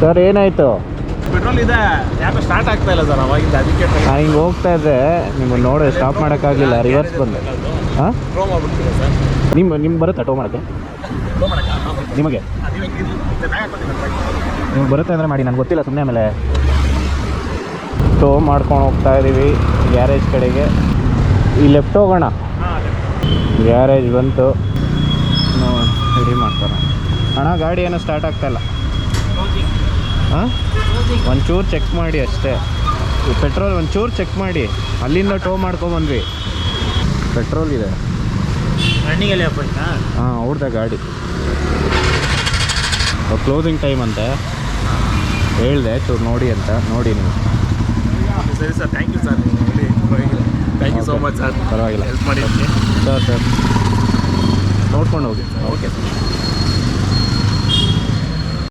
Sir ಏನಾಯಿತು? Petrol ಇದೆ, ಯಾಕೆ ಸ್ಟಾರ್ಟ್ ಆಗ್ತಾ ಇಲ್ಲ ಸರ್ ಅವಾಗಿಂದ, ಅದಕ್ಕೆ ನಾನು ಹಿಂಗೆ ಹೋಗ್ತಾ ಇದ್ದೆ, ನಿಮ್ಮನ್ನು ನೋಡಿ ಸ್ಟಾಪ್ ಮಾಡೋಕ್ಕಾಗಲಿಲ್ಲ, ರಿವರ್ಸ್ ಬಂದೆ. ಹಾಂ, ಟ್ರೋ ಮಾಡ್ಬಿಡ್ತೀರಾ ಸರ್? ನಿಮ್ಗೆ ಬರುತ್ತೆ ಟೋ ಮಾಡೋಕ್ಕೆ? ಟ್ರೋ ಮಾಡಕ್ಕೆ ನಿಮಗೆ ನಿಮ್ಗೆ ಬರುತ್ತೆ ಅಂದರೆ ಮಾಡಿ, ನನಗೆ ಗೊತ್ತಿಲ್ಲ ಸುಮ್ಮನೆ. ಆಮೇಲೆ ಟೋ ಮಾಡ್ಕೊಂಡು ಹೋಗ್ತಾ ಇದ್ದೀವಿ ಗ್ಯಾರೇಜ್ ಕಡೆಗೆ. ಈ ಲೆಫ್ಟ್ ಹೋಗೋಣ. ಗ್ಯಾರೇಜ್ ಬಂತು, ರೆಡಿ ಮಾಡ್ತಾರೆ. ಅಣ್ಣ ಗಾಡಿ ಏನೋ ಸ್ಟಾರ್ಟ್ ಆಗ್ತಾಯಿಲ್ಲ. ಹಾಂ, ಒಂಚೂರು ಚೆಕ್ ಮಾಡಿ ಅಷ್ಟೇ. ಪೆಟ್ರೋಲ್ ಒಂಚೂರು ಚೆಕ್ ಮಾಡಿ. ಅಲ್ಲಿಂದ ಟೋ ಮಾಡ್ಕೊಬಂದ್ವಿ. ಪೆಟ್ರೋಲ್ ಇದೆ ರನ್ನಿಂಗಲ್ಲಿ ಹಾಂ, ಅವ್ರದ್ದ ಗಾಡಿ. ಕ್ಲೋಸಿಂಗ್ ಟೈಮ್ ಅಂತೆ ಹೇಳಿದೆ, ಚೂರು ನೋಡಿ ಅಂತ. ನೋಡಿ ನೀವು. ಸರಿ sir, thank you sir. Thank you so much sir, ಪರವಾಗಿಲ್ಲ, ಹೆಲ್ಪ್ ಮಾಡಿ. ಸರ್ ನೋಡ್ಕೊಂಡು ಹೋಗಿ. Okay sir.